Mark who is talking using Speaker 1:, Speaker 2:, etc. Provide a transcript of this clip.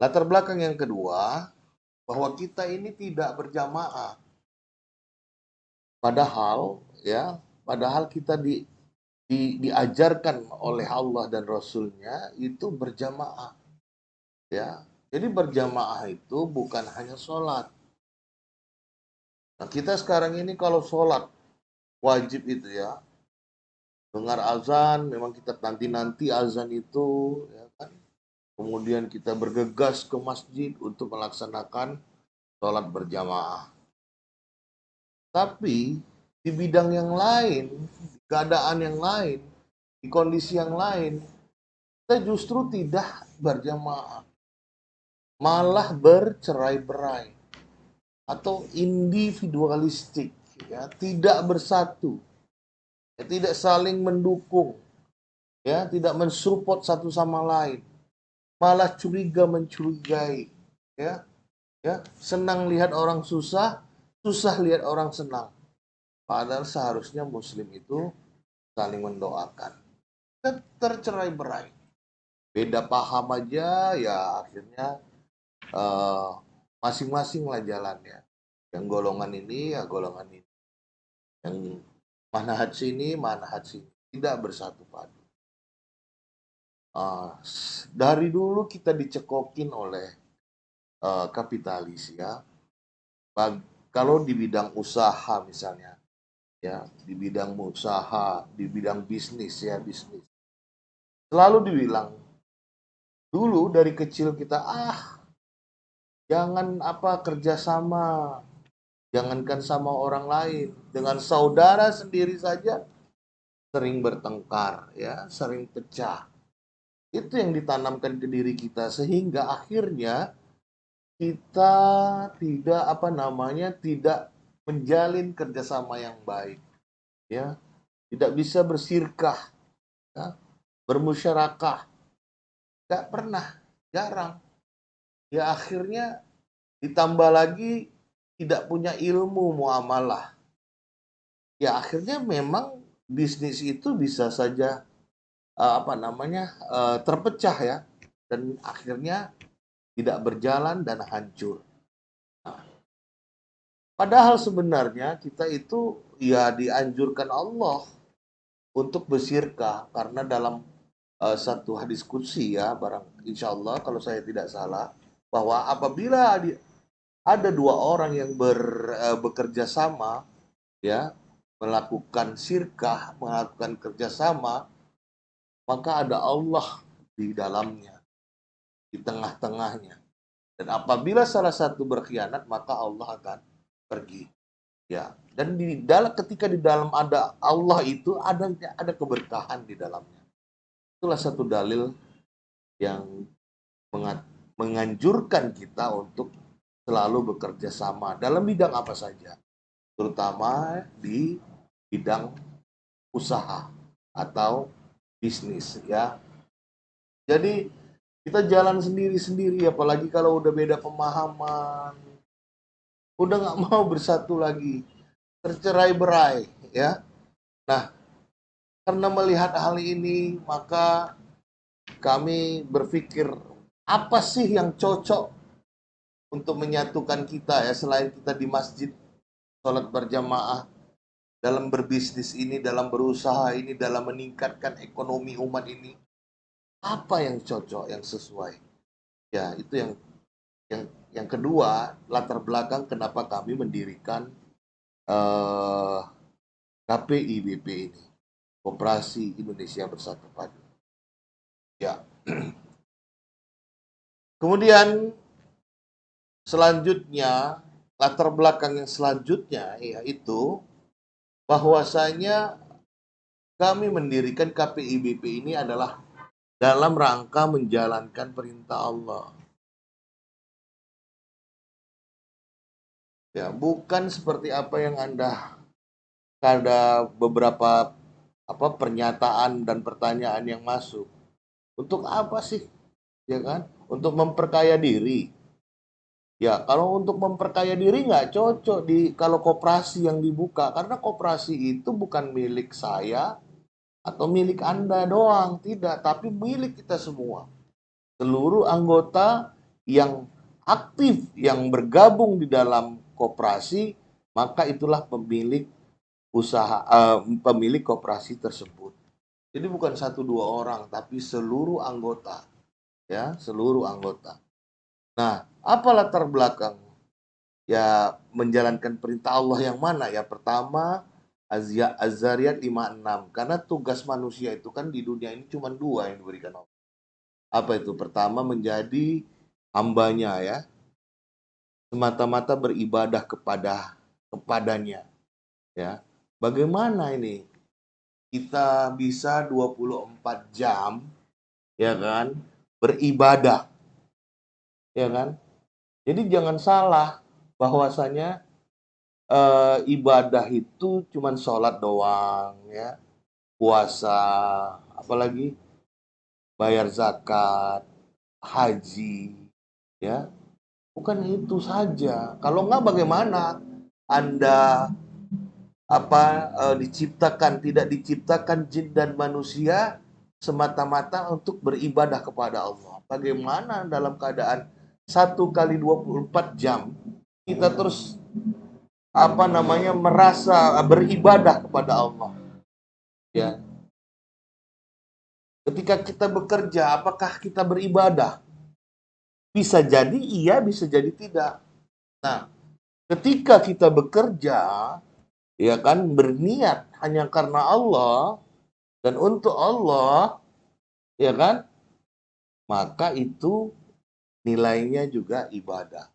Speaker 1: Latar belakang yang kedua, bahwa kita ini tidak berjamaah. Padahal ya, padahal kita diajarkan oleh Allah dan Rasulnya itu berjamaah. Ya, jadi berjamaah itu bukan hanya sholat. Nah, kita sekarang ini kalau sholat wajib itu ya, dengar azan, memang kita nanti-nanti azan itu, ya kan? Kemudian kita bergegas ke masjid untuk melaksanakan sholat berjamaah. Tapi di bidang yang lain, di keadaan yang lain, di kondisi yang lain, kita justru tidak berjamaah, malah bercerai-berai atau individualistik, ya, tidak bersatu, ya, tidak saling mendukung, ya, tidak mensupport satu sama lain, malah curiga mencurigai, ya, ya, senang lihat orang susah, susah lihat orang senang. Padahal seharusnya Muslim itu saling mendoakan. Tercerai berai, beda paham aja, ya akhirnya eh, masing-masing lah jalannya. Yang golongan ini ya golongan ini, yang manhaj sini manhaj sini, tidak bersatu padu. Uh, dari dulu kita dicekokin oleh kapitalis ya. Kalau di bidang usaha misalnya, ya di bidang usaha, di bidang bisnis ya bisnis, selalu dibilang dulu dari kecil kita jangan apa kerjasama, jangankan sama orang lain, dengan saudara sendiri saja sering bertengkar, ya, sering pecah. Itu yang ditanamkan ke diri kita sehingga akhirnya kita tidak apa namanya tidak menjalin kerjasama yang baik, ya, tidak bisa bersirkah, ya, bermusyarakah, nggak pernah, jarang. Ya akhirnya ditambah lagi tidak punya ilmu muamalah. Ya akhirnya memang bisnis itu bisa saja apa namanya terpecah ya, dan akhirnya tidak berjalan dan hancur. Nah, padahal sebenarnya kita itu ya dianjurkan Allah untuk bersirkah karena dalam satu hadis qudsi ya, barang insya Allah kalau saya tidak salah, bahwa apabila ada dua orang yang bekerja sama ya, melakukan sirkah, melakukan kerjasama, maka ada Allah di dalamnya, di tengah-tengahnya. Dan apabila salah satu berkhianat, maka Allah akan pergi. Ya, dan ketika di dalam ada Allah itu ada keberkahan di dalamnya. Itulah satu dalil yang menganjurkan kita untuk selalu bekerja sama dalam bidang apa saja, terutama di bidang usaha atau bisnis ya. Jadi kita jalan sendiri-sendiri, apalagi kalau udah beda pemahaman, udah nggak mau bersatu lagi, tercerai berai ya. Nah, karena melihat hal ini, maka kami berpikir apa sih yang cocok untuk menyatukan kita ya, selain kita di masjid sholat berjamaah, dalam berbisnis ini, dalam berusaha ini, dalam meningkatkan ekonomi umat ini, apa yang cocok, yang sesuai. Ya, itu yang yang kedua, latar belakang kenapa kami mendirikan eh, KPIBP ini, Koperasi Indonesia Bersatu Padu. Ya. Kemudian selanjutnya, latar belakang yang selanjutnya yaitu bahwasanya kami mendirikan KPIBP ini adalah dalam rangka menjalankan perintah Allah. Ya, bukan seperti apa yang ada beberapa apa pernyataan dan pertanyaan yang masuk. Untuk apa sih? Ya kan? Untuk memperkaya diri. Ya, kalau untuk memperkaya diri nggak cocok kalau koperasi yang dibuka, karena koperasi itu bukan milik saya atau milik Anda doang, tidak, tapi milik kita semua. Seluruh anggota yang aktif, yang bergabung di dalam koperasi, maka itulah pemilik pemilik koperasi tersebut. Jadi bukan satu dua orang, tapi seluruh anggota, ya, seluruh anggota. Nah, apa latar belakang ya menjalankan perintah Allah yang mana? Ya, pertama Az-Zariyat 56. Karena tugas manusia itu kan di dunia ini cuma dua yang diberikan Allah. Apa itu? Pertama, menjadi hambanya, ya, semata-mata beribadah kepadanya, ya. Bagaimana ini kita bisa 24 jam, ya kan, beribadah, ya kan? Jadi jangan salah bahwasanya ibadah itu cuman sholat doang, ya, puasa, apalagi bayar zakat, haji, ya. Bukan itu saja. Kalau enggak bagaimana Anda tidak diciptakan jin dan manusia semata-mata untuk beribadah kepada Allah. Bagaimana dalam keadaan 1 kali 24 jam kita terus merasa beribadah kepada Allah, ya. Ketika kita bekerja, apakah kita beribadah? Bisa jadi iya, bisa jadi tidak. Nah, ketika kita bekerja, ya kan, berniat hanya karena Allah dan untuk Allah, ya kan, maka itu nilainya juga ibadah.